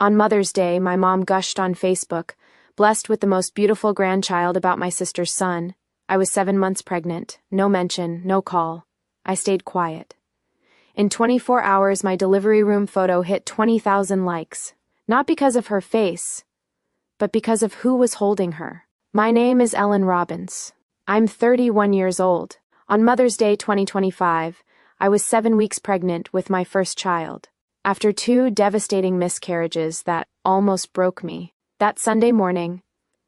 On Mother's Day, my mom gushed on Facebook, blessed with the most beautiful grandchild about my sister's son. I was 7 months pregnant. No mention, no call. I stayed quiet. In 24 hours, my delivery room photo hit 20,000 likes. Not because of her face, but because of who was holding her. My name is Ellen Robbins. I'm 31 years old. On Mother's Day 2025, I was 7 weeks pregnant with my first child. After 2 devastating miscarriages that almost broke me, that Sunday morning,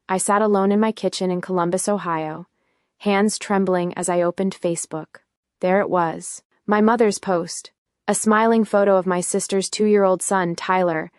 I sat alone in my kitchen in Columbus, Ohio, hands trembling as I opened Facebook. There it was, my mother's post, a smiling photo of my sister's 2-year-old son, Tyler,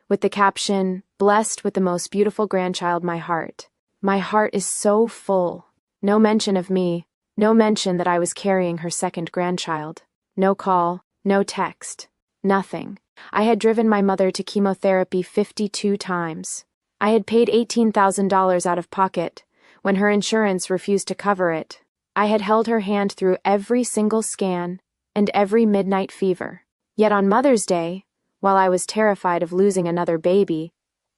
with the caption, "Blessed with the most beautiful grandchild, my heart." My heart is so full. No mention of me, no mention that I was carrying her second grandchild. No call, no text, nothing. I had driven my mother to chemotherapy 52 times. I had paid $18,000 out of pocket when her insurance refused to cover it. I had held her hand through every single scan and every midnight fever. Yet on Mother's Day, while I was terrified of losing another baby,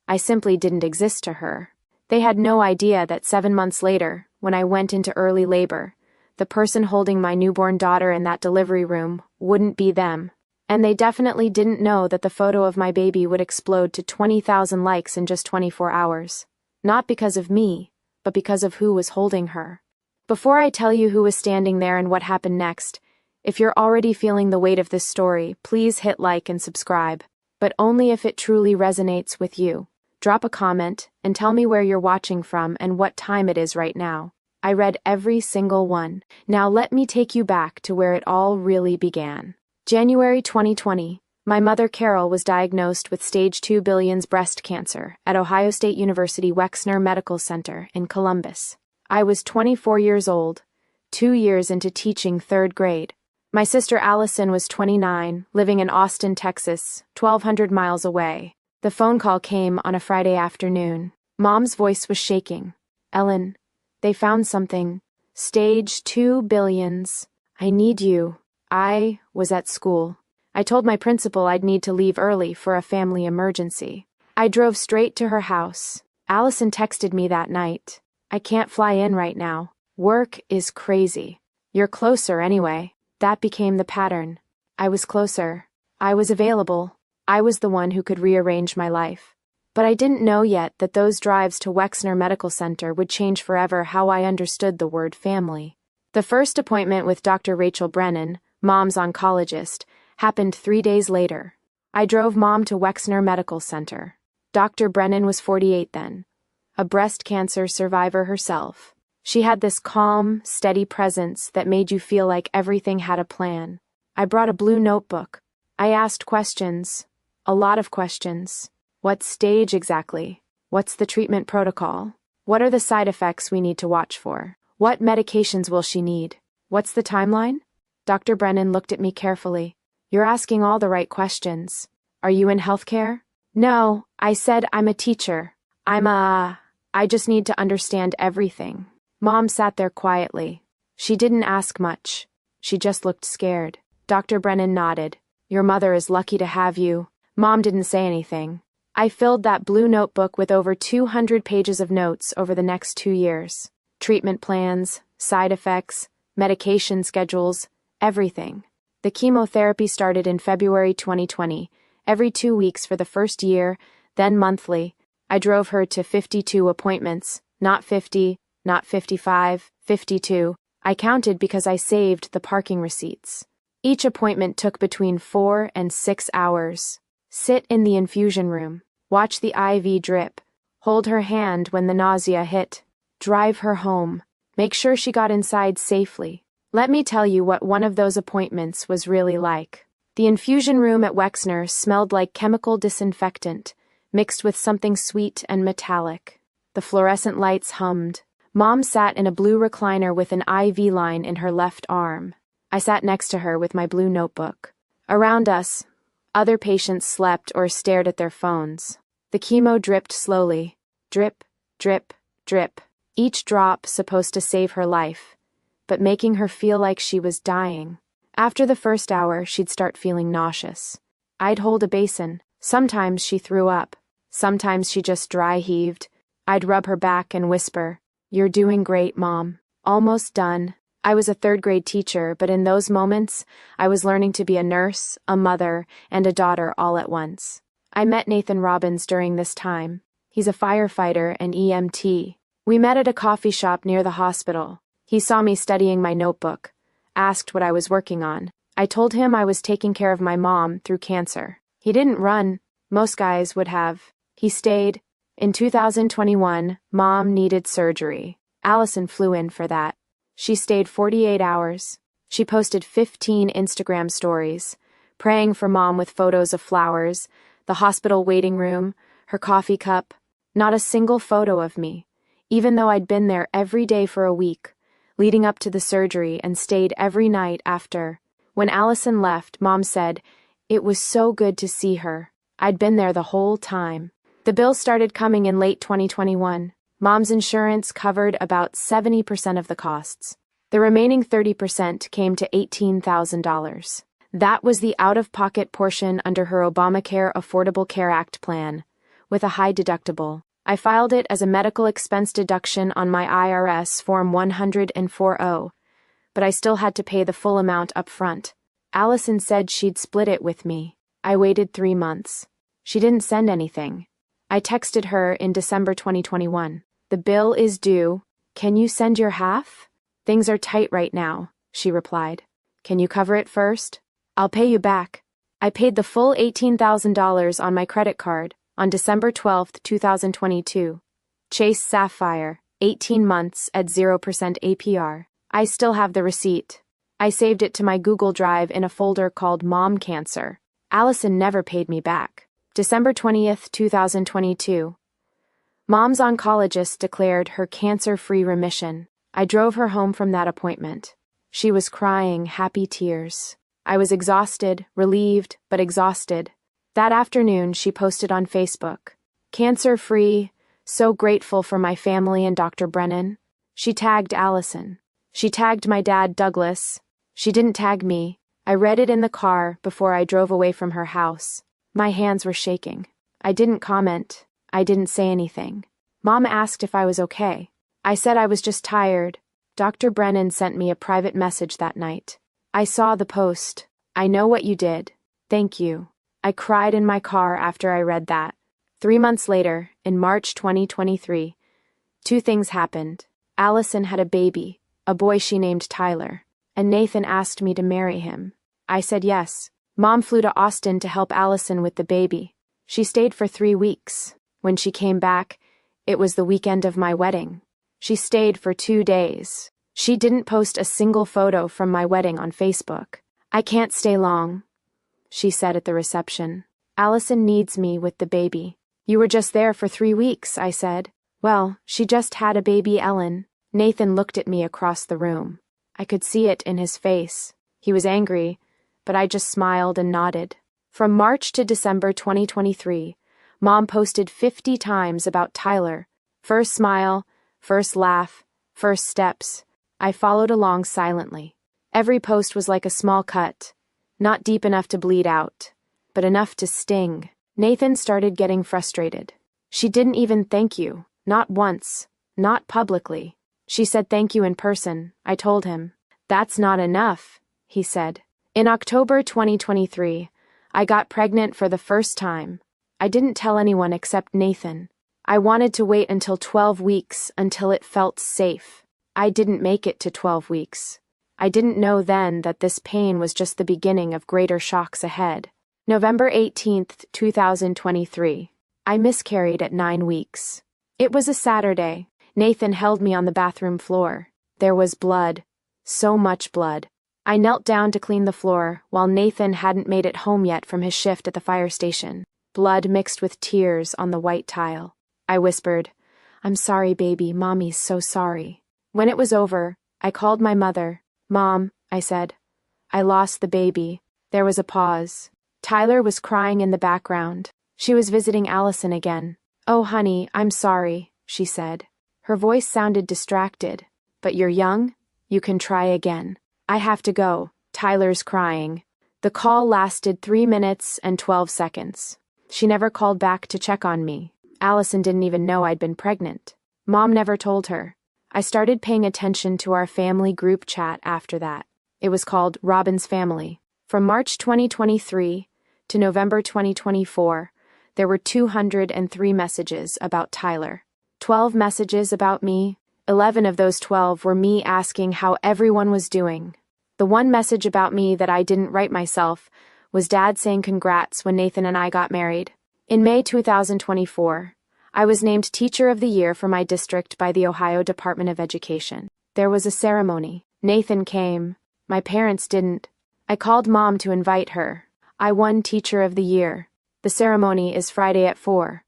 I simply didn't exist to her. They had no idea that 7 months later, when I went into early labor, the person holding my newborn daughter in that delivery room wouldn't be them. And they definitely didn't know that the photo of my baby would explode to 20,000 likes in just 24 hours. Not because of me, but because of who was holding her. Before I tell you who was standing there and what happened next, if you're already feeling the weight of this story, please hit like and subscribe, but only if it truly resonates with you. Drop a comment and tell me where you're watching from and what time it is right now. I read every single one. Now let me take you back to where it all really began. January 2020, my mother Carol was diagnosed with stage 2 billions breast cancer at Ohio State University Wexner Medical Center in Columbus. I was 24 years old, 2 years into teaching 3rd grade. My sister Allison was 29, living in Austin, Texas, 1,200 miles away. The phone call came on a Friday afternoon. Mom's voice was shaking. "Ellen, they found something. Stage 2 billions. I need you." I was at school. I told my principal I'd need to leave early for a family emergency. I drove straight to her house. Allison texted me that night. "I can't fly in right now. Work is crazy. You're closer anyway." That became the pattern. I was closer. I was available. I was the one who could rearrange my life. But I didn't know yet that those drives to Wexner Medical Center would change forever how I understood the word family. The first appointment with Dr. Rachel Brennan, Mom's oncologist, happened 3 days later. I drove Mom to Wexner Medical Center. Dr. Brennan was 48 then, a breast cancer survivor herself. She had this calm, steady presence that made you feel like everything had a plan. I brought a blue notebook. I asked questions, a lot of questions. What stage exactly? What's the treatment protocol? What are the side effects we need to watch for? What medications will she need? What's the timeline? Dr. Brennan looked at me carefully. "You're asking all the right questions. Are you in healthcare?" "No," I said, "I'm a teacher. I just need to understand everything." Mom sat there quietly. She didn't ask much. She just looked scared. Dr. Brennan nodded. "Your mother is lucky to have you." Mom didn't say anything. I filled that blue notebook with over 200 pages of notes over the next 2 years. Treatment plans, side effects, medication schedules, everything. The chemotherapy started in February 2020, every 2 weeks for the first year, then monthly. I drove her to 52 appointments, not 50, not 55, 52. I counted because I saved the parking receipts. Each appointment took between 4 and 6 hours. Sit in the infusion room. Watch the IV drip. Hold her hand when the nausea hit. Drive her home. Make sure she got inside safely. Let me tell you what one of those appointments was really like. The infusion room at Wexner smelled like chemical disinfectant, mixed with something sweet and metallic. The fluorescent lights hummed. Mom sat in a blue recliner with an IV line in her left arm. I sat next to her with my blue notebook. Around us, other patients slept or stared at their phones. The chemo dripped slowly. Drip, drip, drip. Each drop supposed to save her life, but making her feel like she was dying. After the first hour, she'd start feeling nauseous. I'd hold a basin, Sometimes she threw up. Sometimes she just dry heaved. I'd rub her back and whisper, "You're doing great, Mom. Almost done." I was a third-grade teacher, but in those moments, I was learning to be a nurse, a mother, and a daughter all at once. I met Nathan Robbins during this time. He's a firefighter and EMT. We met at a coffee shop near the hospital. He saw me studying my notebook, asked what I was working on. I told him I was taking care of my mom through cancer. He didn't run. Most guys would have. He stayed. In 2021, Mom needed surgery. Allison flew in for that. She stayed 48 hours. She posted 15 Instagram stories, praying for Mom with photos of flowers, the hospital waiting room, her coffee cup. Not a single photo of me, even though I'd been there every day for a week, leading up to the surgery and stayed every night after. When Allison left, Mom said, "It was so good to see her. I'd been there the whole time." The bills started coming in late 2021. Mom's insurance covered about 70% of the costs. The remaining 30% came to $18,000. That was the out-of-pocket portion under her Obamacare Affordable Care Act plan, with a high deductible. I filed it as a medical expense deduction on my IRS Form 140, but I still had to pay the full amount up front. Allison said she'd split it with me. I waited 3 months. She didn't send anything. I texted her in December 2021. "The bill is due. Can you send your half?" "Things are tight right now," she replied. "Can you cover it first?" "I'll pay you back." I paid the full $18,000 on my credit card on December 12, 2022. Chase Sapphire, 18 months at 0% APR. I still have the receipt. I saved it to my Google Drive in a folder called Mom Cancer. Allison never paid me back. December 20th, 2022. Mom's oncologist declared her cancer-free remission. I drove her home from that appointment. She was crying happy tears. I was exhausted, relieved, but exhausted. That afternoon, she posted on Facebook, "Cancer-free, so grateful for my family and Dr. Brennan." She tagged Allison. She tagged my dad, Douglas. She didn't tag me. I read it in the car before I drove away from her house. My hands were shaking. I didn't comment. I didn't say anything. Mom asked if I was okay. I said I was just tired. Dr. Brennan sent me a private message that night. "I saw the post. I know what you did. Thank you." I cried in my car after I read that. 3 months later, in March 2023, 2 things happened. Allison had a baby, a boy she named Tyler, and Nathan asked me to marry him. I said yes. Mom flew to Austin to help Allison with the baby. She stayed for 3 weeks. When she came back, it was the weekend of my wedding. She stayed for 2 days. She didn't post a single photo from my wedding on Facebook. "I can't stay long," she said at the reception. "Allison needs me with the baby." "You were just there for 3 weeks," I said. "Well, she just had a baby, Ellen." Nathan looked at me across the room. I could see it in his face. He was angry, but I just smiled and nodded. From March to December 2023, Mom posted 50 times about Tyler. First smile, first laugh, first steps. I followed along silently. Every post was like a small cut, not deep enough to bleed out, but enough to sting. Nathan started getting frustrated. "She didn't even thank you, not once, not publicly." "She said thank you in person," I told him. "That's not enough," he said. In October 2023, I got pregnant for the first time. I didn't tell anyone except Nathan. I wanted to wait until 12 weeks until it felt safe. I didn't make it to 12 weeks. I didn't know then that this pain was just the beginning of greater shocks ahead. November 18th, 2023. I miscarried at 9 weeks. It was a Saturday. Nathan held me on the bathroom floor. There was blood. So much blood. I knelt down to clean the floor while Nathan hadn't made it home yet from his shift at the fire station. Blood mixed with tears on the white tile. I whispered, "I'm sorry, baby. Mommy's so sorry." When it was over, I called my mother. "Mom," I said, "I lost the baby." There was a pause. Tyler was crying in the background. She was visiting Allison again. "Oh, honey, I'm sorry," she said. Her voice sounded distracted. "But you're young? You can try again." "I have to go. Tyler's crying." The call lasted 3 minutes and 12 seconds. She never called back to check on me. Allison didn't even know I'd been pregnant. Mom never told her. I started paying attention to our family group chat after that. It was called Robin's Family. From March 2023 to November 2024, there were 203 messages about Tyler. 12 messages about me. 11 of those 12 were me asking how everyone was doing. The one message about me that I didn't write myself was Dad saying congrats when Nathan and I got married. In May 2024, I was named Teacher of the Year for my district by the Ohio Department of Education. There was a ceremony. Nathan came. My parents didn't. I called Mom to invite her. I won Teacher of the Year. The ceremony is Friday at 4.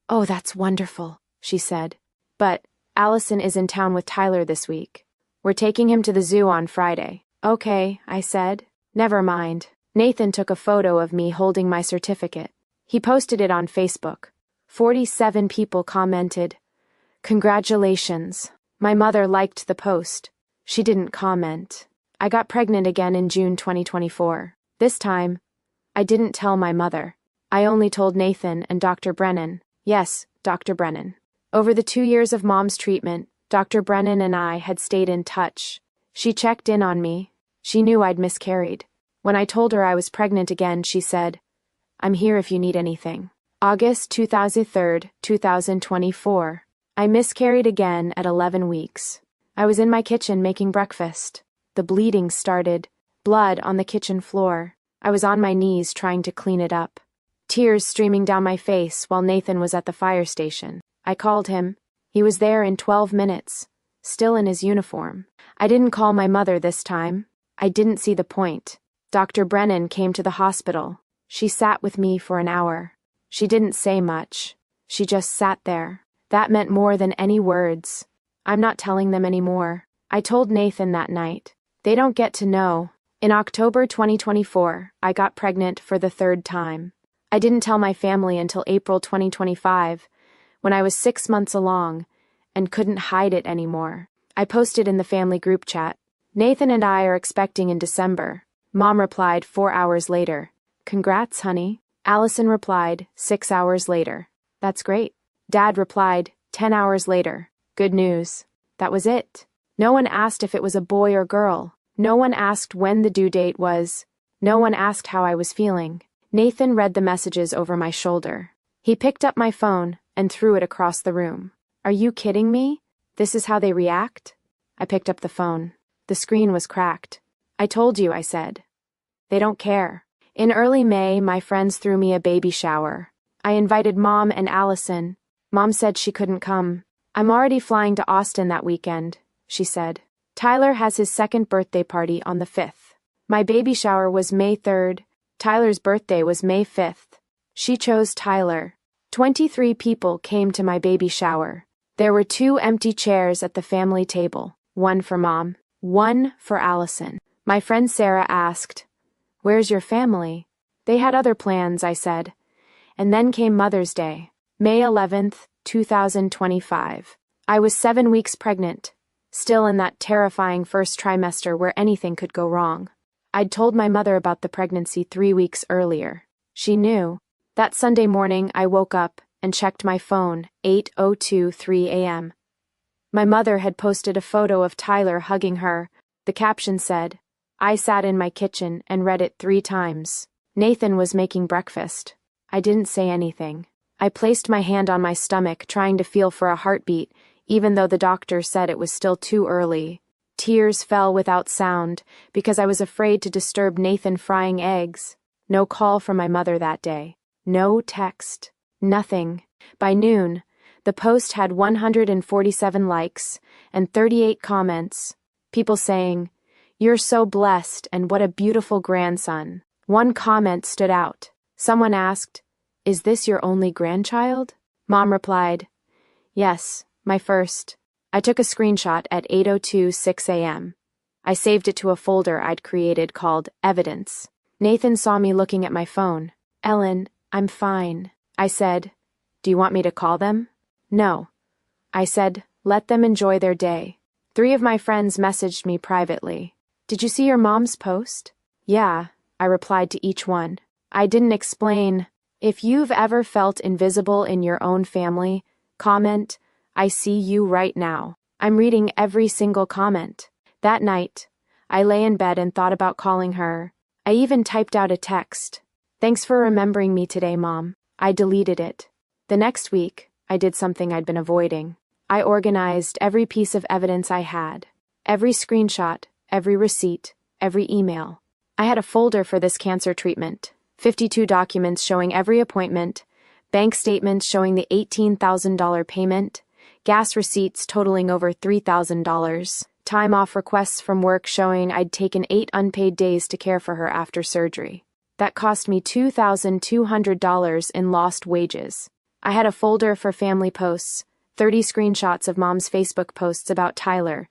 Oh, that's wonderful, she said. But Allison is in town with Tyler this week. We're taking him to the zoo on Friday. Okay, I said. Never mind. Nathan took a photo of me holding my certificate. He posted it on Facebook. 47 people commented, "Congratulations." My mother liked the post. She didn't comment. I got pregnant again in June 2024. This time, I didn't tell my mother. I only told Nathan and Dr. Brennan. Yes, Dr. Brennan. Over the 2 years of Mom's treatment, Dr. Brennan and I had stayed in touch. She checked in on me. She knew I'd miscarried. When I told her I was pregnant again, she said, "I'm here if you need anything." August 2003, 2024. I miscarried again at 11 weeks. I was in my kitchen making breakfast. The bleeding started. Blood on the kitchen floor. I was on my knees trying to clean it up. Tears streaming down my face while Nathan was at the fire station. I called him. He was there in 12 minutes, still in his uniform. I didn't call my mother this time. I didn't see the point. Dr. Brennan came to the hospital. She sat with me for an hour. She didn't say much. She just sat there. That meant more than any words. I'm not telling them anymore. I told Nathan that night. They don't get to know. In October 2024, I got pregnant for the 3rd time. I didn't tell my family until April 2025, when I was 6 months along and couldn't hide it anymore. I posted in the family group chat, "Nathan and I are expecting in December." Mom replied 4 hours later, "Congrats, honey." Allison replied 6 hours later, "That's great." Dad replied 10 hours later, "Good news." That was it. No one asked if it was a boy or girl. No one asked when the due date was. No one asked how I was feeling. Nathan read the messages over my shoulder. He picked up my phone and threw it across the room. "Are you kidding me? This is how they react?" I picked up the phone. The screen was cracked. "I told you," I said. "They don't care." In early May, my friends threw me a baby shower. I invited Mom and Allison. Mom said she couldn't come. "I'm already flying to Austin that weekend," she said. "Tyler has his 2nd birthday party on the 5th. My baby shower was May 3rd. Tyler's birthday was May 5th. She chose Tyler. 23 people came to my baby shower. There were 2 empty chairs at the family table, one for Mom, one for Allison. My friend Sarah asked, "Where's your family?" "They had other plans," I said. And then came Mother's Day, May 11th, 2025. I was 7 weeks pregnant, still in that terrifying first trimester where anything could go wrong. I'd told my mother about the pregnancy 3 weeks earlier. She knew. That Sunday morning, I woke up and checked my phone, 8:02 a.m. My mother had posted a photo of Tyler hugging her. The caption said, I sat in my kitchen and read it 3 times. Nathan was making breakfast. I didn't say anything. I placed my hand on my stomach, trying to feel for a heartbeat, even though the doctor said it was still too early. Tears fell without sound, because I was afraid to disturb Nathan frying eggs. No call from my mother that day. No text. Nothing. By noon, the post had 147 likes and 38 comments. People saying, "You're so blessed and what a beautiful grandson." One comment stood out. Someone asked, "Is this your only grandchild?" Mom replied, "Yes, my first." I took a screenshot at 8:06 a.m. I saved it to a folder I'd created called Evidence. Nathan saw me looking at my phone. "Ellen, I'm fine." I said, "Do you want me to call them?" "No." I said, "Let them enjoy their day." 3 of my friends messaged me privately. "Did you see your mom's post?" "Yeah," I replied to each one. I didn't explain. If you've ever felt invisible in your own family, comment, "I see you right now." I'm reading every single comment. That night, I lay in bed and thought about calling her. I even typed out a text. "Thanks for remembering me today, Mom." I deleted it. The next week, I did something I'd been avoiding. I organized every piece of evidence I had. Every screenshot, every receipt, every email. I had a folder for this cancer treatment. 52 documents showing every appointment, bank statements showing the $18,000 payment, gas receipts totaling over $3,000, time off requests from work showing I'd taken 8 unpaid days to care for her after surgery. That cost me $2,200 in lost wages. I had a folder for family posts, 30 screenshots of Mom's Facebook posts about Tyler,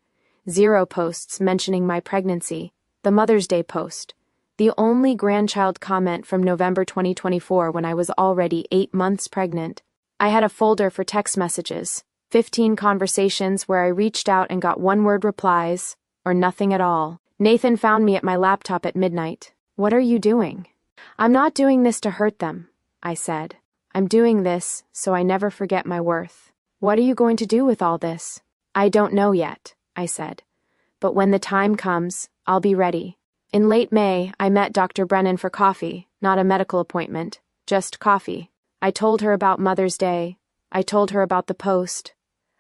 0 posts mentioning my pregnancy, the Mother's Day post, the only grandchild comment from November 2024 when I was already 8 months pregnant. I had a folder for text messages, 15 conversations where I reached out and got one-word replies, or nothing at all. Nathan found me at my laptop at midnight. "What are you doing?" "I'm not doing this to hurt them," I said. "I'm doing this so I never forget my worth." "What are you going to do with all this?" "I don't know yet," I said. "But when the time comes, I'll be ready." In late May, I met Dr. Brennan for coffee, not a medical appointment, just coffee. I told her about Mother's Day. I told her about the post.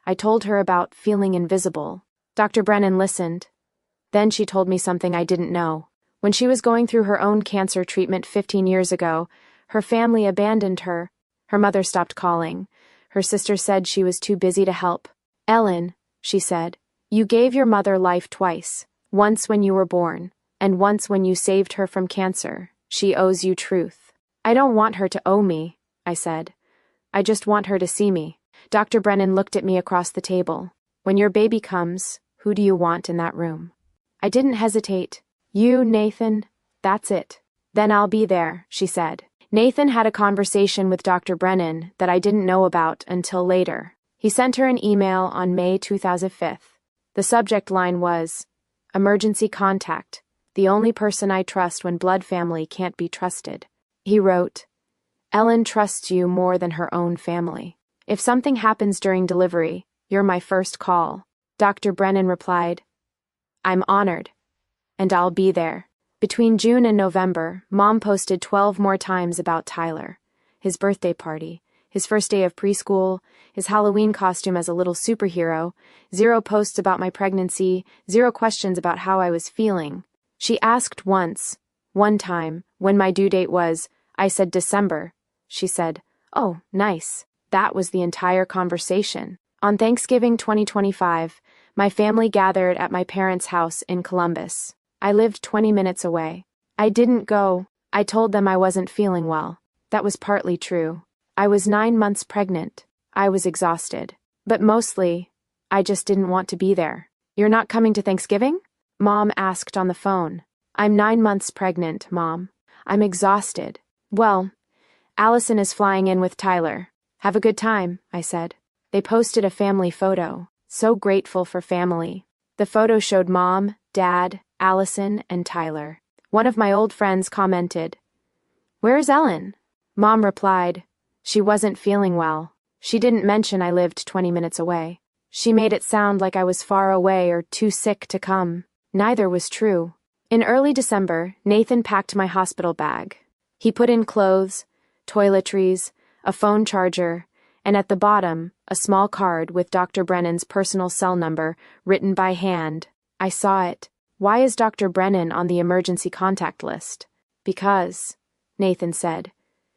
I told her about feeling invisible. Dr. Brennan listened. Then she told me something I didn't know. When she was going through her own cancer treatment 15 years ago, her family abandoned her. Her mother stopped calling. Her sister said she was too busy to help. "Ellen," she said, "you gave your mother life twice, once when you were born, and once when you saved her from cancer. She owes you truth." "I don't want her to owe me," I said. "I just want her to see me." Dr. Brennan looked at me across the table. "When your baby comes, who do you want in that room?" I didn't hesitate. "You, Nathan, that's it." "Then I'll be there," she said. Nathan had a conversation with Dr. Brennan that I didn't know about until later. He sent her an email on May 2005. The subject line was, "Emergency contact, the only person I trust when blood family can't be trusted." He wrote, "Ellen trusts you more than her own family. If something happens during delivery, you're my first call." Dr. Brennan replied, "I'm honored, and I'll be there." Between June and November, Mom posted 12 more times about Tyler, his birthday party, his first day of preschool, his Halloween costume as a little superhero, 0 posts about my pregnancy, 0 questions about how I was feeling. She asked one time, when my due date was. I said December. She said, "Oh, nice." That was the entire conversation. On Thanksgiving 2025, my family gathered at my parents' house in Columbus. I lived 20 minutes away. I didn't go. I told them I wasn't feeling well. That was partly true. I was 9 months pregnant. I was exhausted. But mostly, I just didn't want to be there. "You're not coming to Thanksgiving?" Mom asked on the phone. "I'm 9 months pregnant, Mom. I'm exhausted." "Well, Allison is flying in with Tyler. Have a good time," I said. They posted a family photo. So grateful for family. The photo showed Mom, Dad, Allison, and Tyler. One of my old friends commented, "Where's Ellen?" Mom replied, "She wasn't feeling well." She didn't mention I lived 20 minutes away. She made it sound like I was far away or too sick to come. Neither was true. In early December, Nathan packed my hospital bag. He put in clothes, toiletries, a phone charger, and at the bottom, a small card with Dr. Brennan's personal cell number written by hand. I saw it. "Why is Dr. Brennan on the emergency contact list?" "Because," Nathan said,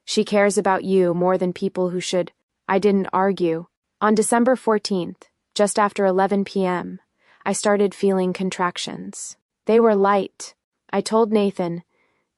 "she cares about you more than people who should." I didn't argue. On December 14th, just after 11 p.m., I started feeling contractions. They were light. I told Nathan.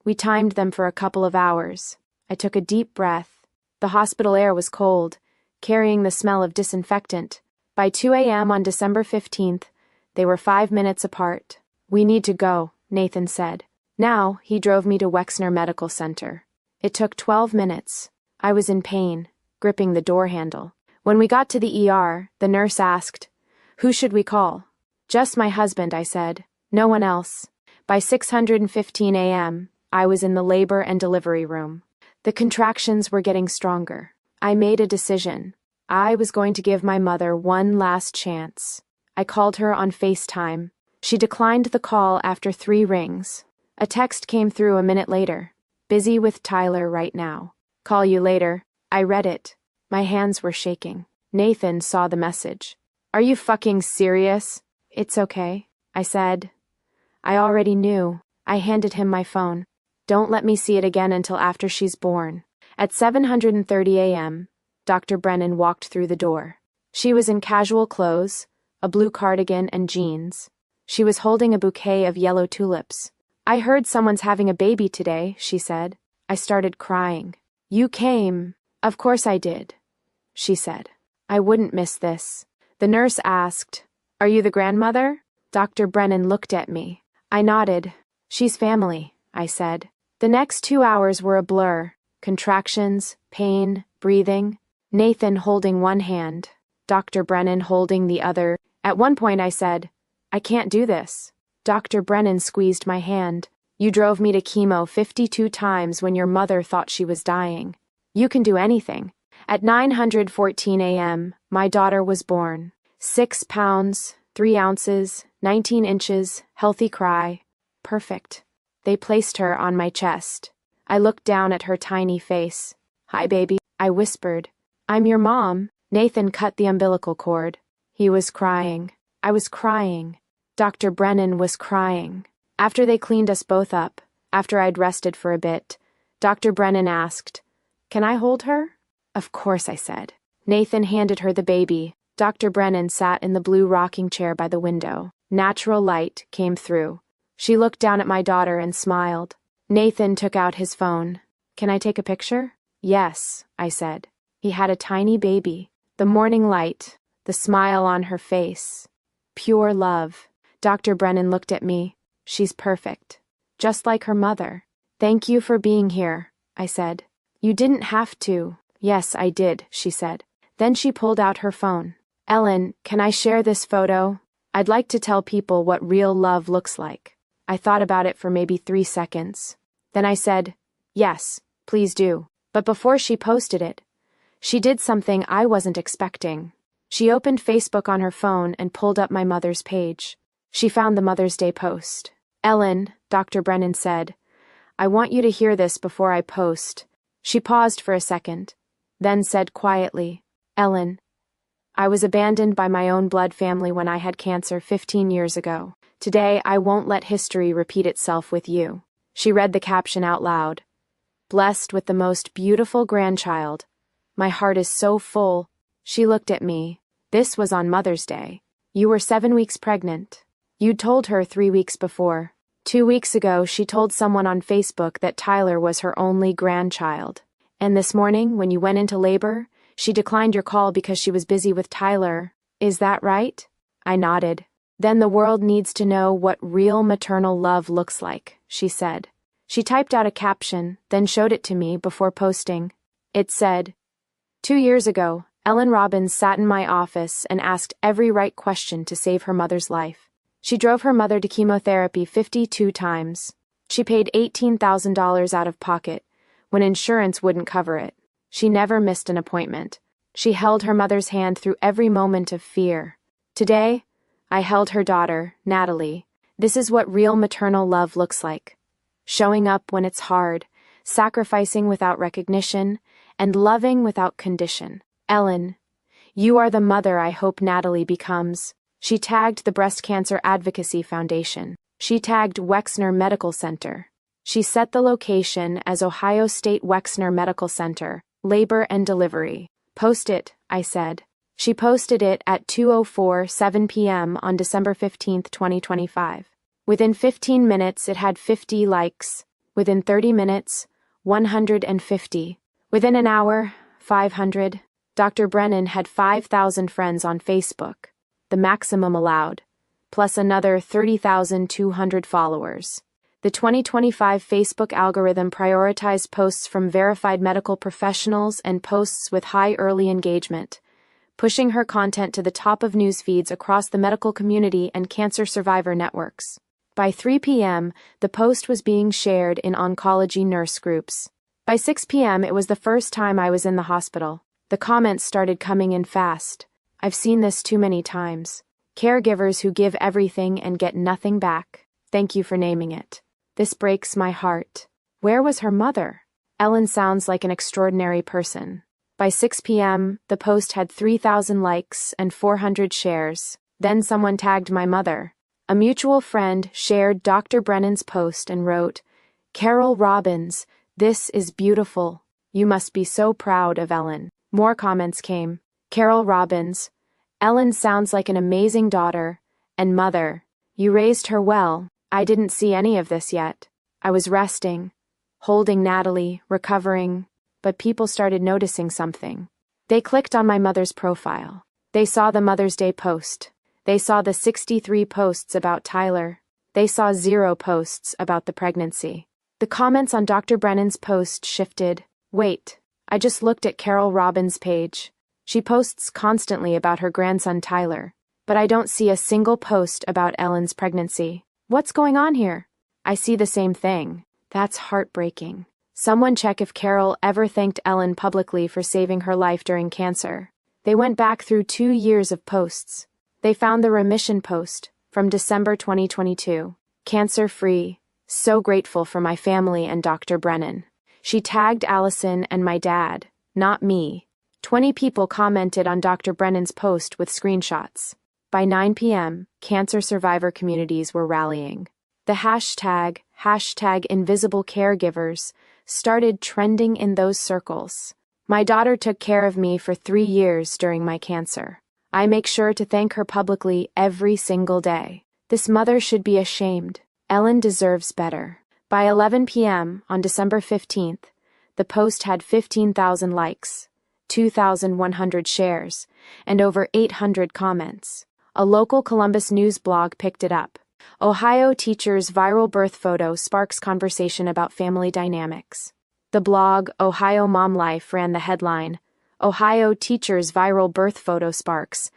We timed them for a couple of hours. I took a deep breath. The hospital air was cold, carrying the smell of disinfectant. By 2 a.m. on December 15th, they were 5 minutes apart. "We need to go," Nathan said. Now, he drove me to Wexner Medical Center. It took 12 minutes. I was in pain, gripping the door handle. When we got to the ER, the nurse asked, "Who should we call?" "Just my husband," I said. "No one else." By 6:15 a.m., I was in the labor and delivery room. The contractions were getting stronger. I made a decision. I was going to give my mother one last chance. I called her on FaceTime. She declined the call after 3 rings. A text came through a minute later. Busy with Tyler right now. Call you later. I read it. My hands were shaking. Nathan saw the message. Are you fucking serious? It's okay, I said. I already knew. I handed him my phone. Don't let me see it again until after she's born. At 7:30 a.m., Dr. Brennan walked through the door. She was in casual clothes, a blue cardigan and jeans. She was holding a bouquet of yellow tulips. I heard someone's having a baby today, she said. I started crying. You came. Of course I did, she said. I wouldn't miss this. The nurse asked, Are you the grandmother? Dr. Brennan looked at me. I nodded. She's family, I said. The next 2 hours were a blur. Contractions, pain, breathing. Nathan holding one hand, Dr. Brennan holding the other. At one point I said, I can't do this. Dr. Brennan squeezed my hand. You drove me to chemo 52 times when your mother thought she was dying. You can do anything. At 9:14 a.m., my daughter was born. 6 pounds, 3 ounces, 19 inches, healthy cry. Perfect. They placed her on my chest. I looked down at her tiny face. Hi, baby, I whispered. I'm your mom. Nathan cut the umbilical cord. He was crying. I was crying. Dr. Brennan was crying. After they cleaned us both up, after I'd rested for a bit, Dr. Brennan asked, Can I hold her? Of course, I said. Nathan handed her the baby. Dr. Brennan sat in the blue rocking chair by the window. Natural light came through. She looked down at my daughter and smiled. Nathan took out his phone. Can I take a picture? Yes, I said. He had a tiny baby. The morning light, the smile on her face. Pure love. Dr. Brennan looked at me. She's perfect. Just like her mother. Thank you for being here, I said. You didn't have to. Yes, I did, she said. Then she pulled out her phone. Ellen, can I share this photo? I'd like to tell people what real love looks like. I thought about it for maybe 3 seconds. Then I said, Yes, please do. But before she posted it, she did something I wasn't expecting. She opened Facebook on her phone and pulled up my mother's page. She found the Mother's Day post. Ellen, Dr. Brennan said, I want you to hear this before I post. She paused for a second, then said quietly, Ellen, I was abandoned by my own blood family when I had cancer 15 years ago. Today, I won't let history repeat itself with you. She read the caption out loud. Blessed with the most beautiful grandchild. My heart is so full. She looked at me. This was on Mother's Day. You were 7 weeks pregnant. You'd told her 3 weeks before. 2 weeks ago, she told someone on Facebook that Tyler was her only grandchild. And this morning, when you went into labor, she declined your call because she was busy with Tyler. Is that right? I nodded. Then the world needs to know what real maternal love looks like, she said. She typed out a caption, then showed it to me before posting. It said, 2 years ago, Ellen Robbins sat in my office and asked every right question to save her mother's life. She drove her mother to chemotherapy 52 times. She paid $18,000 out of pocket, when insurance wouldn't cover it. She never missed an appointment. She held her mother's hand through every moment of fear. Today, I held her daughter, Natalie. This is what real maternal love looks like. Showing up when it's hard, sacrificing without recognition, and loving without condition. Ellen, you are the mother I hope Natalie becomes. She tagged the Breast Cancer Advocacy Foundation. She tagged Wexner Medical Center. She set the location as Ohio State Wexner Medical Center, labor and delivery. Post it, I said. She posted it at 2:07 p.m. on December 15, 2025. Within 15 minutes, it had 50 likes. Within 30 minutes, 150. Within an hour, 500. Dr. Brennan had 5,000 friends on Facebook, the maximum allowed, plus another 30,200 followers. The 2025 Facebook algorithm prioritized posts from verified medical professionals and posts with high early engagement, pushing her content to the top of news feeds across the medical community and cancer survivor networks. By 3 p.m., the post was being shared in oncology nurse groups. By 6 p.m., it was the first time I was in the hospital. The comments started coming in fast. I've seen this too many times. Caregivers who give everything and get nothing back. Thank you for naming it. This breaks my heart. Where was her mother? Ellen sounds like an extraordinary person. By 6 p.m., the post had 3,000 likes and 400 shares. Then someone tagged my mother. A mutual friend shared Dr. Brennan's post and wrote, "Carol Robbins, this is beautiful. You must be so proud of Ellen." More comments came. Carol Robbins, Ellen sounds like an amazing daughter and mother. You raised her well. I didn't see any of this yet. I was resting, holding Natalie, recovering, but people started noticing something. They clicked on my mother's profile. They saw the Mother's Day post. They saw the 63 posts about Tyler. They saw 0 posts about the pregnancy. The comments on Dr. Brennan's post shifted. Wait, I just looked at Carol Robbins' page. She posts constantly about her grandson Tyler, but I don't see a single post about Ellen's pregnancy. What's going on here? I see the same thing. That's heartbreaking. Someone check if Carol ever thanked Ellen publicly for saving her life during cancer. They went back through 2 years of posts. They found the remission post from December 2022. Cancer-free. So grateful for my family and Dr. Brennan. She tagged Allison and my dad, not me. 20 people commented on Dr. Brennan's post with screenshots. By 9 p.m., cancer survivor communities were rallying. The hashtag Invisible Caregivers started trending in those circles. My daughter took care of me for 3 years during my cancer. I make sure to thank her publicly every single day. This mother should be ashamed. Ellen deserves better. By 11 p.m. on December 15th, the post had 15,000 likes, 2,100 shares, and over 800 comments. A local Columbus news blog picked it up. Ohio teacher's viral birth photo sparks conversation about family dynamics. The blog Ohio Mom Life ran the headline, "Ohio teacher's viral birth photo sparks,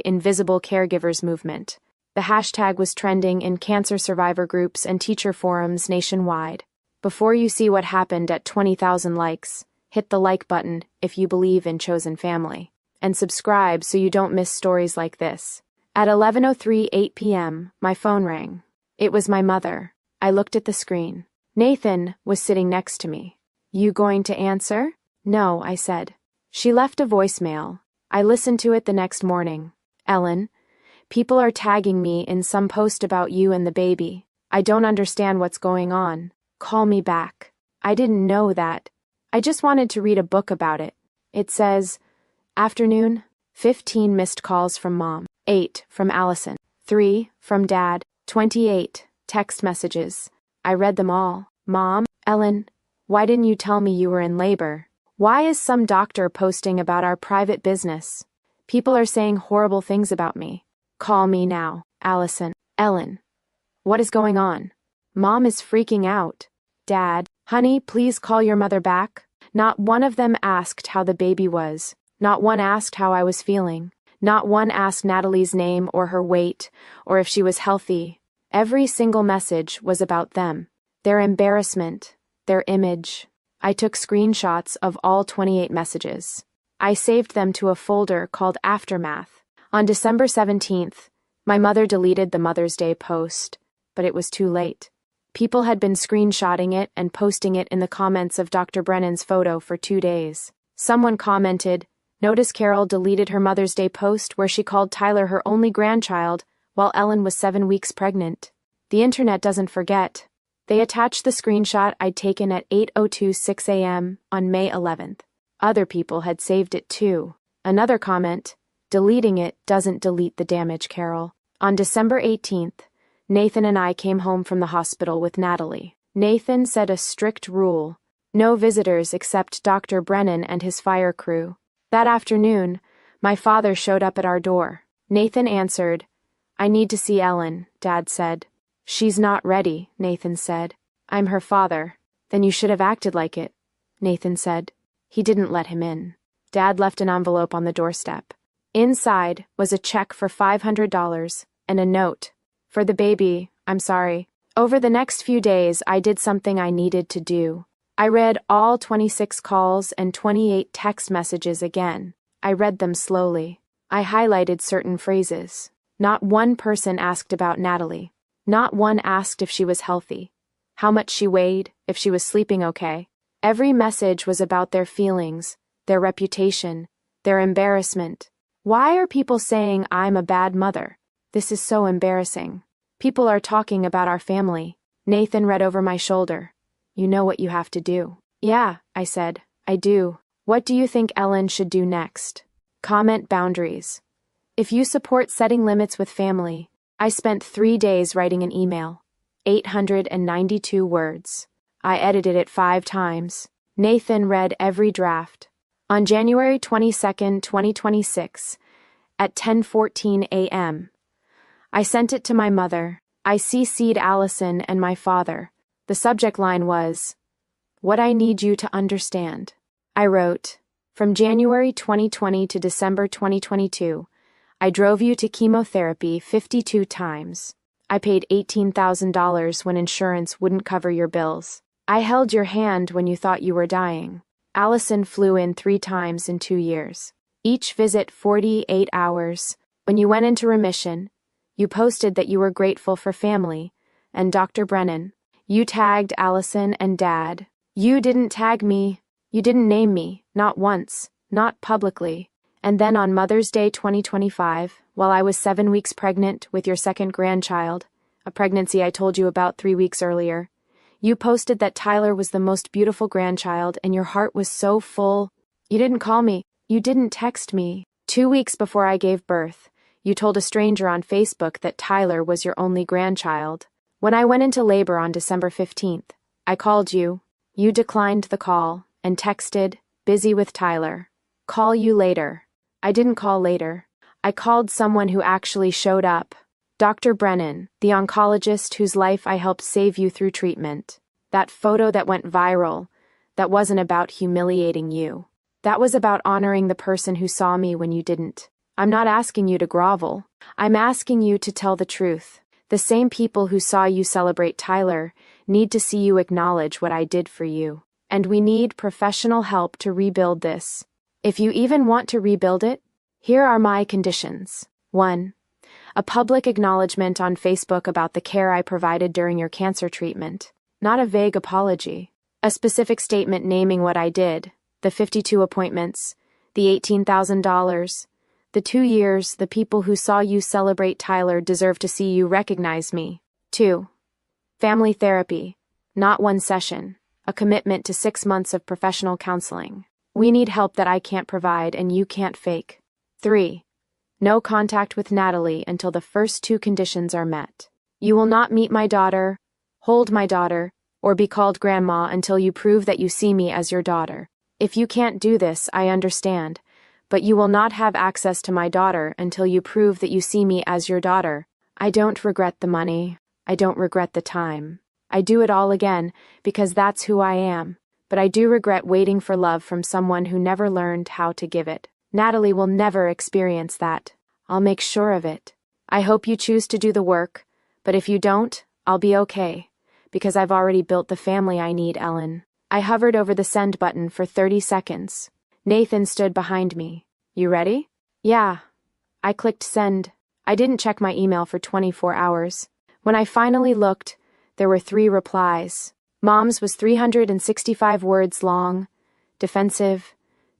#Invisible Caregivers Movement." The hashtag was trending in cancer survivor groups and teacher forums nationwide. Before you see what happened at 20,000 likes, hit the like button if you believe in chosen family. And subscribe so you don't miss stories like this. At 11:08 p.m., my phone rang. It was my mother. I looked at the screen. Nathan was sitting next to me. "You going to answer?" "No," I said. She left a voicemail. I listened to it the next morning. "Ellen, people are tagging me in some post about you and the baby. I don't understand what's going on. Call me back. I didn't know that. I just wanted to read a book about it." It says, afternoon, 15 missed calls from Mom, 8 from Allison, 3 from Dad, 28 text messages. I read them all. "Mom, Ellen, why didn't you tell me you were in labor? Why is some doctor posting about our private business? People are saying horrible things about me. Call me now, Allison. Ellen, what is going on? Mom is freaking out. Dad, honey, please call your mother back." Not one of them asked how the baby was. Not one asked how I was feeling. Not one asked Natalie's name or her weight, or if she was healthy. Every single message was about them, their embarrassment, their image. I took screenshots of all 28 messages. I saved them to a folder called Aftermath. On December 17th, my mother deleted the Mother's Day post, but it was too late. People had been screenshotting it and posting it in the comments of Dr. Brennan's photo for 2 days. Someone commented, "Notice Carol deleted her Mother's Day post where she called Tyler her only grandchild while Ellen was 7 weeks pregnant." The internet doesn't forget. They attached the screenshot I'd taken at 8:06 a.m. on May 11th. Other people had saved it too. Another comment, "Deleting it doesn't delete the damage, Carol." On December 18th, Nathan and I came home from the hospital with Natalie. Nathan set a strict rule: no visitors except Dr. Brennan and his fire crew. That afternoon, my father showed up at our door. Nathan answered. "I need to see Ellen," Dad said. "She's not ready," Nathan said. "I'm her father." "Then you should have acted like it," Nathan said. He didn't let him in. Dad left an envelope on the doorstep. Inside was a check for $500 and a note. "For the baby, I'm sorry. Over the next few days, I did something I needed to do. I read all 26 calls and 28 text messages again. I read them slowly. I highlighted certain phrases. Not one person asked about Natalie. Not one asked if she was healthy, how much she weighed, if she was sleeping okay. Every message was about their feelings, their reputation, their embarrassment. Why are people saying I'm a bad mother? This is so embarrassing. People are talking about our family. Nathan read over my shoulder. You know what you have to do. Yeah, I said. I do. What do you think Ellen should do next? Comment boundaries. If you support setting limits with family, I spent 3 days writing an email. 892 words. I edited it 5 times. Nathan read every draft. On January 22, 2026, at 10:14 a.m., I sent it to my mother. I CC'd Allison and my father. The subject line was, "What I need you to understand." I wrote, "From January 2020 to December 2022, I drove you to chemotherapy 52 times. I paid $18,000 when insurance wouldn't cover your bills. I held your hand when you thought you were dying. Allison flew in 3 times in 2 years. Each visit 48 hours. When you went into remission, you posted that you were grateful for family, and Dr. Brennan. You tagged Allison and Dad. You didn't tag me. You didn't name me, not once, not publicly. And then on Mother's Day 2025, while I was 7 weeks pregnant with your second grandchild, a pregnancy I told you about 3 weeks earlier, you posted that Tyler was the most beautiful grandchild and your heart was so full. You didn't call me. You didn't text me. 2 weeks before I gave birth, you told a stranger on Facebook that Tyler was your only grandchild. When I went into labor on December 15th, I called you. You declined the call and texted, "Busy with Tyler. Call you later." I didn't call later. I called someone who actually showed up. Dr. Brennan, the oncologist whose life I helped save you through treatment. That photo that went viral, that wasn't about humiliating you. That was about honoring the person who saw me when you didn't. I'm not asking you to grovel. I'm asking you to tell the truth. The same people who saw you celebrate Tyler need to see you acknowledge what I did for you. And we need professional help to rebuild this. If you even want to rebuild it, here are my conditions. 1. A public acknowledgement on Facebook about the care I provided during your cancer treatment. Not a vague apology. A specific statement naming what I did. The 52 appointments. The $18,000. The 2 years the people who saw you celebrate Tyler deserve to see you recognize me. 2. Family therapy. Not 1 session. A commitment to 6 months of professional counseling. We need help that I can't provide and you can't fake. 3. No contact with Natalie until the first 2 conditions are met. You will not meet my daughter, hold my daughter, or be called grandma until you prove that you see me as your daughter. If you can't do this, I understand. But you will not have access to my daughter until you prove that you see me as your daughter. I don't regret the money. I don't regret the time. I do it all again because that's who I am. But I do regret waiting for love from someone who never learned how to give it. Natalie will never experience that. I'll make sure of it. I hope you choose to do the work, but if you don't, I'll be okay. Because I've already built the family I need, Ellen. I hovered over the send button for 30 seconds. Nathan stood behind me. You ready? Yeah. I clicked send. I didn't check my email for 24 hours. When I finally looked, there were 3 replies. Mom's was 365 words long. Defensive.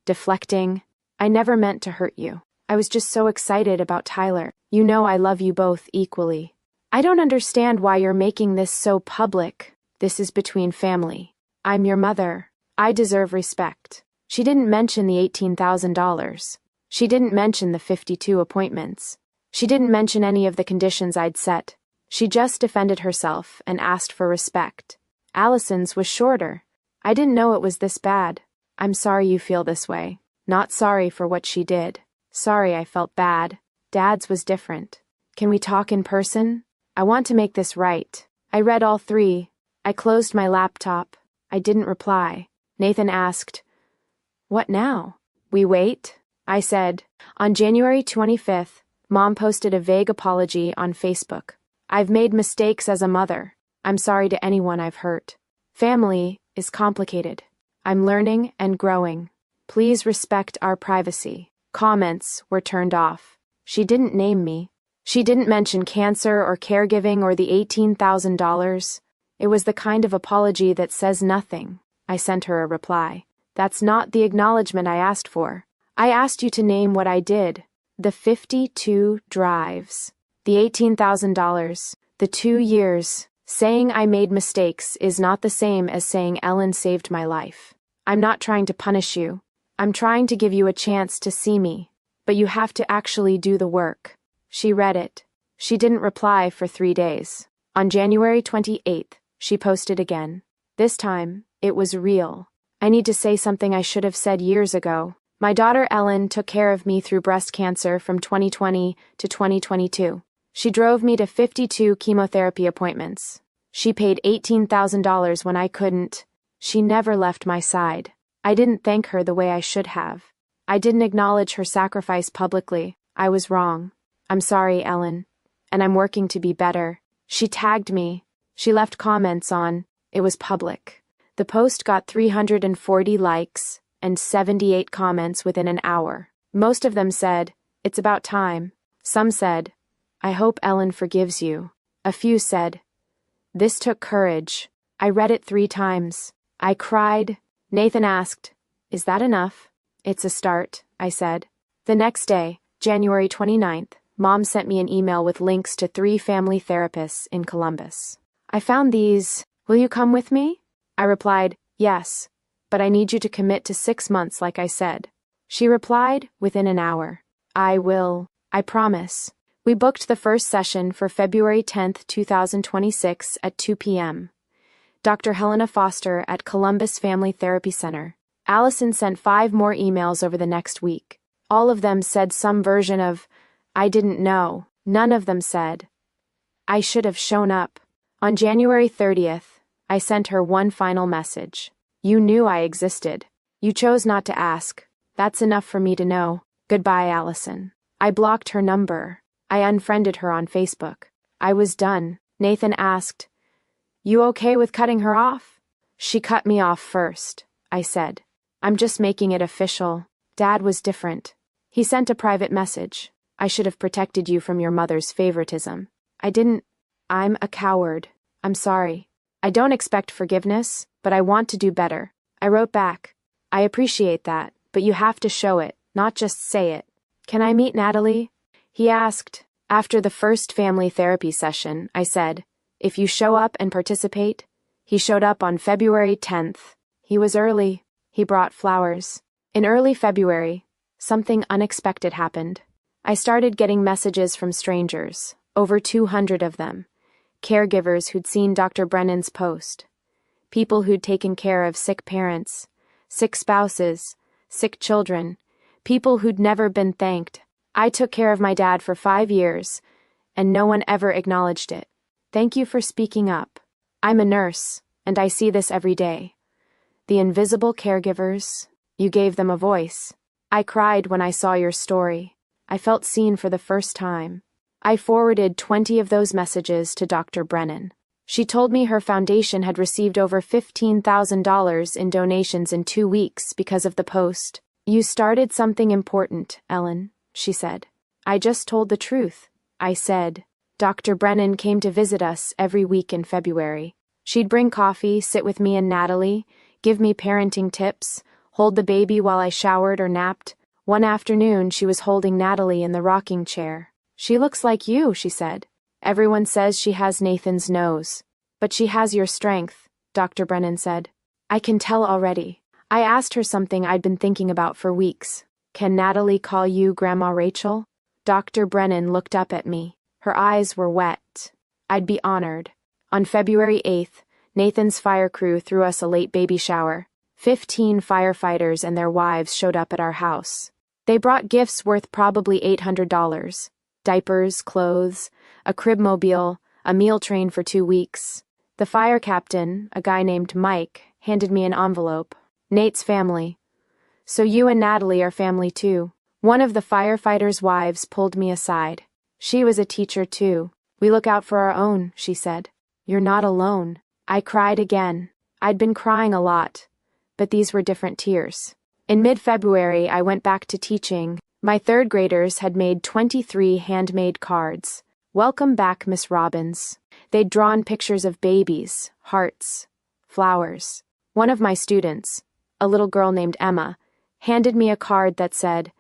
Deflecting. I never meant to hurt you. I was just so excited about Tyler. You know I love you both equally. I don't understand why you're making this so public. This is between family. I'm your mother. I deserve respect. She didn't mention the $18,000. She didn't mention the 52 appointments. She didn't mention any of the conditions I'd set. She just defended herself and asked for respect. Allison's was shorter. I didn't know it was this bad. I'm sorry you feel this way. Not sorry for what she did. Sorry I felt bad. Dad's was different. Can we talk in person? I want to make this right. I read all 3. I closed my laptop. I didn't reply. Nathan asked, "What now? We wait?" I said, "On January 25th, Mom posted a vague apology on Facebook. I've made mistakes as a mother. I'm sorry to anyone I've hurt. Family, is complicated. I'm learning and growing. Please respect our privacy. Comments were turned off. She didn't name me. She didn't mention cancer or caregiving or the $18,000. It was the kind of apology that says nothing. I sent her a reply. That's not the acknowledgement I asked for. I asked you to name what I did. The 52 drives. The $18,000. The 2 years. Saying I made mistakes is not the same as saying Ellen saved my life. I'm not trying to punish you. I'm trying to give you a chance to see me. But you have to actually do the work. She read it. She didn't reply for 3 days. On January 28th, she posted again. This time, it was real. I need to say something I should have said years ago. My daughter Ellen took care of me through breast cancer from 2020 to 2022. She drove me to 52 chemotherapy appointments. She paid $18,000 when I couldn't. She never left my side. I didn't thank her the way I should have. I didn't acknowledge her sacrifice publicly. I was wrong. I'm sorry, Ellen. And I'm working to be better. She tagged me. She left comments on. It was public. The post got 340 likes and 78 comments within an hour. Most of them said, "It's about time." Some said, "I hope Ellen forgives you." A few said, "This took courage." I read it 3 times. I cried. Nathan asked, "Is that enough?" "It's a start," I said. The next day, January 29th, Mom sent me an email with links to 3 family therapists in Columbus. I found these. "Will you come with me?" I replied, "Yes, but I need you to commit to 6 months like I said." She replied within an hour. "I will. I promise." We booked the first session for February 10th, 2026 at 2 p.m. Dr. Helena Foster at Columbus Family Therapy Center. Allison sent 5 more emails over the next week. All of them said some version of, "I didn't know." None of them said, "I should have shown up." On January 30th, I sent her one final message. "You knew I existed. You chose not to ask. That's enough for me to know. Goodbye, Allison." I blocked her number. I unfriended her on Facebook. I was done. Nathan asked, "You okay with cutting her off?" "She cut me off first," I said. "I'm just making it official. Dad was different." He sent a private message. "I should have protected you from your mother's favoritism. I didn't. I'm a coward. I'm sorry. I don't expect forgiveness, but I want to do better." I wrote back, "I appreciate that, but you have to show it, not just say it. Can I meet Natalie?" He asked. After the first family therapy session, I said, "If you show up and participate." He showed up on February 10th. He was early. He brought flowers. In early February, something unexpected happened. I started getting messages from strangers, over 200 of them. Caregivers who'd seen Dr. Brennan's post. People who'd taken care of sick parents, sick spouses, sick children. People who'd never been thanked. I took care of my dad for 5 years, and no one ever acknowledged it. Thank you for speaking up. I'm a nurse, and I see this every day. The invisible caregivers, you gave them a voice. I cried when I saw your story. I felt seen for the first time. I forwarded 20 of those messages to Dr. Brennan. She told me her foundation had received over $15,000 in donations in 2 weeks because of the post. "You started something important, Ellen," she said. "I just told the truth," I said. Dr. Brennan came to visit us every week in February. She'd bring coffee, sit with me and Natalie, give me parenting tips, hold the baby while I showered or napped. One afternoon, she was holding Natalie in the rocking chair. "She looks like you," she said. "Everyone says she has Nathan's nose. But she has your strength," Dr. Brennan said. "I can tell already." I asked her something I'd been thinking about for weeks. "Can Natalie call you Grandma Rachel?" Dr. Brennan looked up at me. Her eyes were wet. "I'd be honored." On February 8th, Nathan's fire crew threw us a late baby shower. 15 firefighters and their wives showed up at our house. They brought gifts worth probably $800. Diapers, clothes, a cribmobile, a meal train for 2 weeks. The fire captain, a guy named Mike, handed me an envelope. "Nate's family. So you and Natalie are family too." One of the firefighters' wives pulled me aside. She was a teacher too. "We look out for our own," she said. "You're not alone." I cried again. I'd been crying a lot, but these were different tears. In mid-February, I went back to teaching. My third graders had made 23 handmade cards. "Welcome back, Miss Robbins." They'd drawn pictures of babies, hearts, flowers. One of my students, a little girl named Emma, handed me a card that said,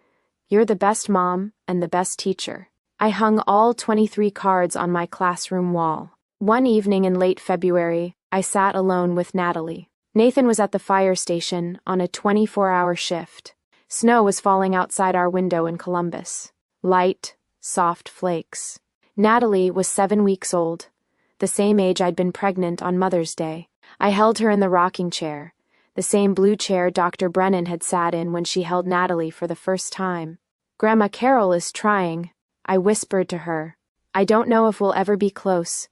"You're the best mom and the best teacher." I hung all 23 cards on my classroom wall. One evening in late February, I sat alone with Natalie. Nathan was at the fire station on a 24-hour shift. Snow was falling outside our window in Columbus. Light, soft flakes. Natalie was 7 weeks old, the same age I'd been pregnant on Mother's Day. I held her in the rocking chair, the same blue chair Dr. Brennan had sat in when she held Natalie for the first time. "Grandma Carol is trying," I whispered to her. "I don't know if we'll ever be close,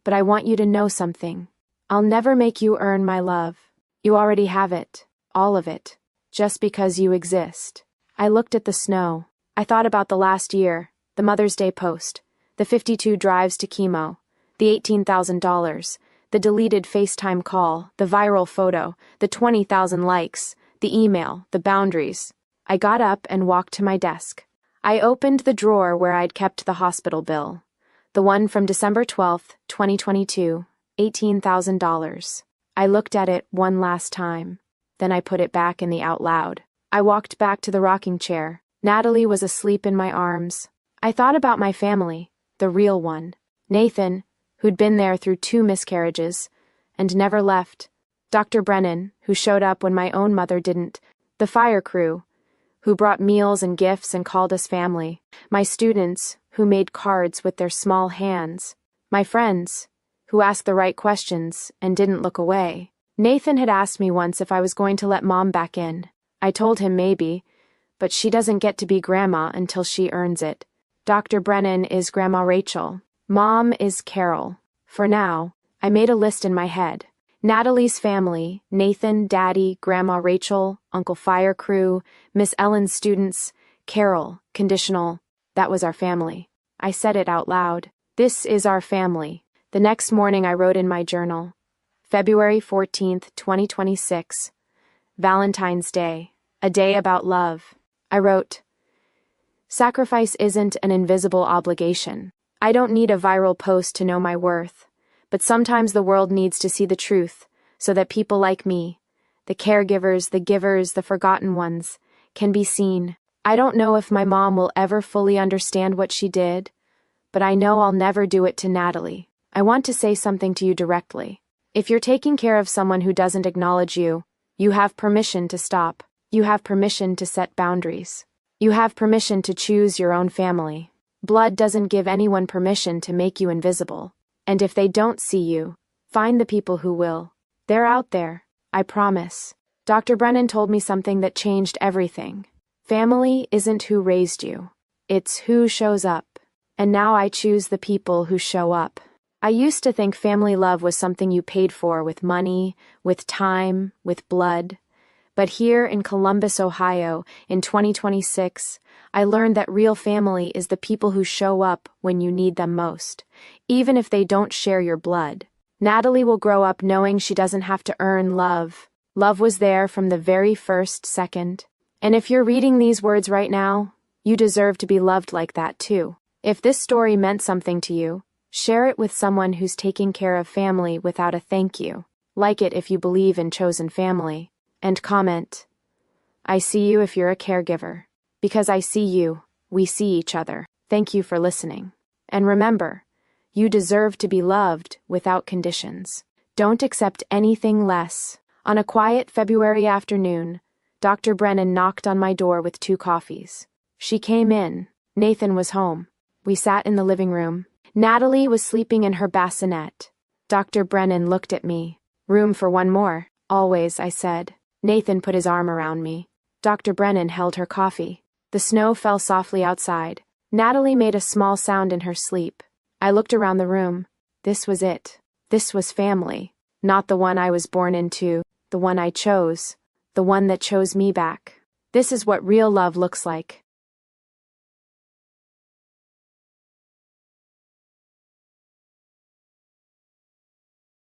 but I want you to know something. I'll never make you earn my love. You already have it, all of it, just because you exist." I looked at the snow. I thought about the last year, the Mother's Day post, the 52 drives to chemo, the $18,000, the deleted FaceTime call, the viral photo, the 20,000 likes, the email, the boundaries. I got up and walked to my desk. I opened the drawer where I'd kept the hospital bill, the one from December 12, 2022, $18,000. I looked at it one last time. Then I put it back in the out loud. I walked back to the rocking chair. Natalie was asleep in my arms. I thought about my family, the real one. Nathan, who'd been there through 2 miscarriages and never left. Dr. Brennan, who showed up when my own mother didn't. The fire crew, who brought meals and gifts and called us family. My students, who made cards with their small hands. My friends, who asked the right questions and didn't look away. Nathan had asked me once if I was going to let Mom back in. I told him maybe, but she doesn't get to be Grandma until she earns it. Dr. Brennan is Grandma Rachel. Mom is Carol. For now, I made a list in my head. Natalie's family, Nathan, Daddy, Grandma Rachel, Uncle Fire Crew, Miss Ellen's students, Carol, conditional. That was our family. I said it out loud. This is our family. The next morning I wrote in my journal, February 14th, 2026, Valentine's Day, a day about love. I wrote, "Sacrifice isn't an invisible obligation. I don't need a viral post to know my worth, but sometimes the world needs to see the truth so that people like me, the caregivers, the givers, the forgotten ones, can be seen. I don't know if my mom will ever fully understand what she did, but I know I'll never do it to Natalie. I want to say something to you directly. If you're taking care of someone who doesn't acknowledge you, you have permission to stop. You have permission to set boundaries. You have permission to choose your own family. Blood doesn't give anyone permission to make you invisible. And if they don't see you, find the people who will. They're out there, I promise." Dr. Brennan told me something that changed everything. Family isn't who raised you. It's who shows up. And now I choose the people who show up. I used to think family love was something you paid for with money, with time, with blood. But here in Columbus, Ohio, in 2026, I learned that real family is the people who show up when you need them most, even if they don't share your blood. Natalie will grow up knowing she doesn't have to earn love. Love was there from the very first second. And if you're reading these words right now, you deserve to be loved like that too. If this story meant something to you, share it with someone who's taking care of family without a thank you. Like it if you believe in chosen family. And comment, "I see you if you're a caregiver. Because I see you, we see each other." Thank you for listening. And remember, you deserve to be loved without conditions. Don't accept anything less. On a quiet February afternoon, Dr. Brennan knocked on my door with 2 coffees. She came in. Nathan was home. We sat in the living room. Natalie was sleeping in her bassinet. Dr. Brennan looked at me. "Room for one more." "Always," I said. Nathan put his arm around me. Dr. Brennan held her coffee. The snow fell softly outside. Natalie made a small sound in her sleep. I looked around the room. This was it. This was family. Not the one I was born into, the one I chose, the one that chose me back. This is what real love looks like.